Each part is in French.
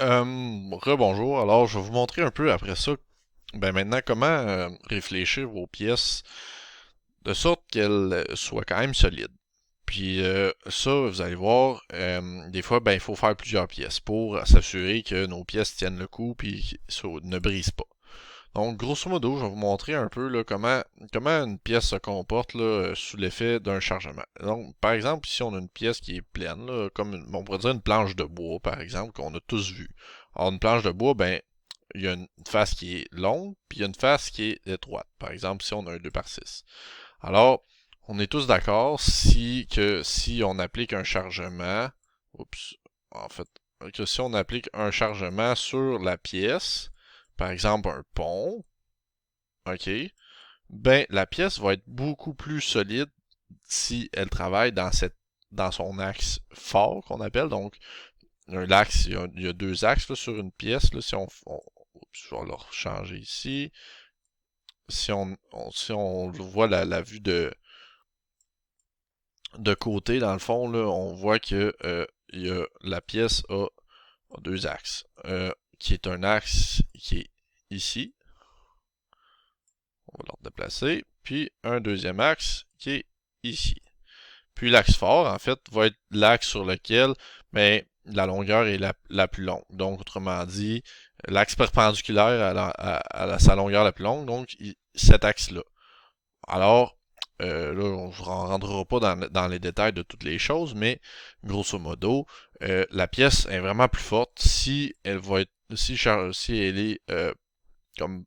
Rebonjour. Alors, je vais vous montrer un peu après ça, ben maintenant, comment réfléchir vos pièces de sorte qu'elles soient quand même solides. Puis ça, vous allez voir, des fois, ben il faut faire plusieurs pièces pour s'assurer que nos pièces tiennent le coup puis ne brisent pas. Donc, grosso modo, je vais vous montrer un peu là, comment une pièce se comporte là, sous l'effet d'un chargement. Donc, par exemple, ici, on a une pièce qui est pleine, là, comme on pourrait dire une planche de bois, par exemple, qu'on a tous vu. Alors, une planche de bois, ben, il y a une face qui est longue, puis il y a une face qui est étroite. Par exemple, si on a un 2 par 6. Alors, on est tous d'accord si on applique un chargement, oups, en fait, que si on applique un chargement sur la pièce, par exemple un pont, ok, ben la pièce va être beaucoup plus solide si elle travaille dans son axe fort qu'on appelle. Donc, l'axe, il y a 2 axes là, sur une pièce. Là, oups, je vais le changer ici. Si on voit la vue de côté, dans le fond, là, on voit que la pièce a 2 axes. Qui est un axe qui est ici. On va le déplacer. Puis un deuxième axe qui est ici. Puis l'axe fort, en fait, va être l'axe sur lequel ben, la longueur est la plus longue. Donc, autrement dit, l'axe perpendiculaire sa longueur la plus longue, donc cet axe-là. Alors, là, on ne rentrera pas dans les détails de toutes les choses, mais grosso modo, la pièce est vraiment plus forte si elle va être si elle est comme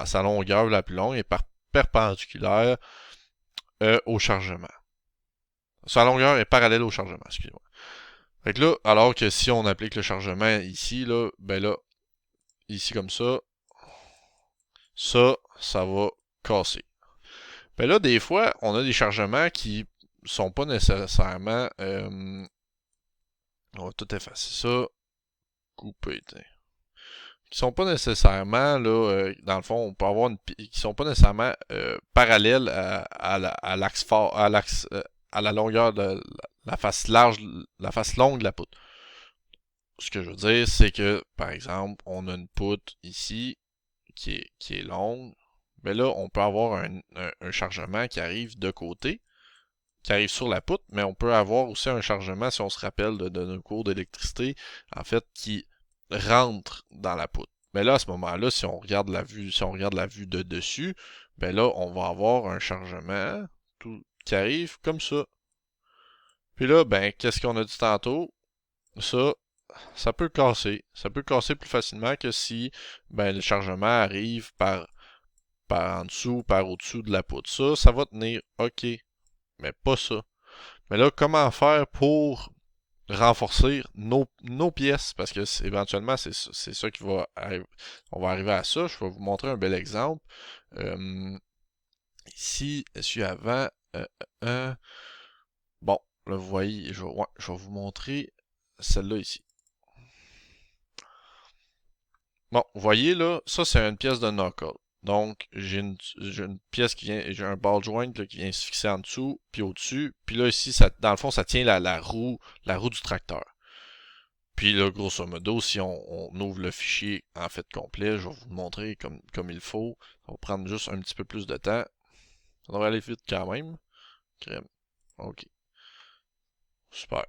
sa longueur la plus longue est perpendiculaire au chargement. Sa longueur est parallèle au chargement, excusez-moi. Fait que là, alors que si on applique le chargement ici, là, ben là, ici comme ça va casser. Ben là, des fois, on a des chargements qui sont pas nécessairement. On va tout effacer ça. Couper. T'sais. Qui sont pas nécessairement, là, dans le fond, on peut avoir qui sont pas nécessairement parallèles à l'axe fort, à la longueur de la face large, la face longue de la poutre. Ce que je veux dire, c'est que, par exemple, on a une poutre ici qui est longue. Mais là, on peut avoir un chargement qui arrive de côté, qui arrive sur la poutre, mais on peut avoir aussi un chargement, si on se rappelle de nos cours d'électricité, en fait, qui rentre dans la poutre. Mais là, à ce moment-là, si on regarde la vue de dessus, ben là, on va avoir un chargement qui arrive comme ça. Puis là, ben, qu'est-ce qu'on a dit tantôt? Ça, ça peut casser. Ça peut casser plus facilement que si ben, le chargement arrive par en dessous, par au-dessous de la poutre. Ça va tenir, ok, mais pas ça. Mais là, comment faire pour renforcer nos pièces? Parce que éventuellement, c'est ça qui va arriver. On va arriver à ça. Je vais vous montrer un bel exemple. Euh, ici, suis avant. Euh, bon, là, vous voyez, je vais vous montrer celle-là ici. Bon, vous voyez là, ça c'est une pièce de knuckle. Donc, j'ai une pièce j'ai un ball joint là, qui vient se fixer en dessous, puis au-dessus. Puis là, ici, dans le fond, ça tient la roue du tracteur. Puis là, grosso modo, si on ouvre le fichier en fait complet, je vais vous le montrer comme il faut. Ça va prendre juste un petit peu plus de temps. Ça devrait aller vite quand même. Crème. Ok. Super.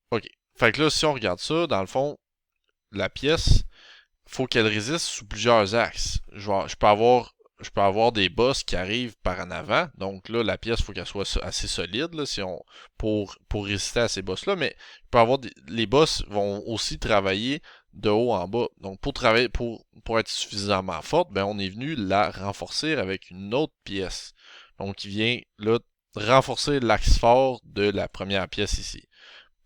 Ok. Fait que là, si on regarde ça, dans le fond, la pièce, faut qu'elle résiste sous plusieurs axes. Je peux avoir des bosses qui arrivent par en avant. Donc là, la pièce, il faut qu'elle soit assez solide là, pour résister à ces bosses-là. Mais les bosses vont aussi travailler de haut en bas. Donc pour être suffisamment forte, ben on est venu la renforcer avec une autre pièce. Donc qui vient là renforcer l'axe fort de la première pièce ici.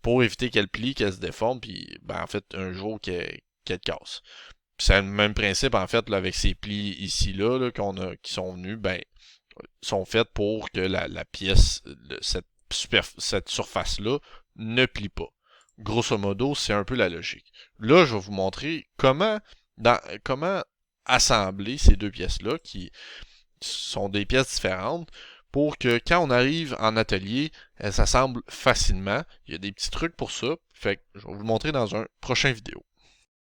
Pour éviter qu'elle plie, qu'elle se déforme, puis ben en fait un jour qu'elle casse. C'est le même principe, en fait, là, avec ces plis ici, là, qui sont venus, ben, sont faits pour que la pièce, cette surface-là, ne plie pas. Grosso modo, c'est un peu la logique. Là, je vais vous montrer comment assembler ces deux pièces-là, qui sont des pièces différentes, pour que quand on arrive en atelier, elle s'assemble facilement. Il y a des petits trucs pour ça. Fait que je vais vous le montrer dans un prochain vidéo.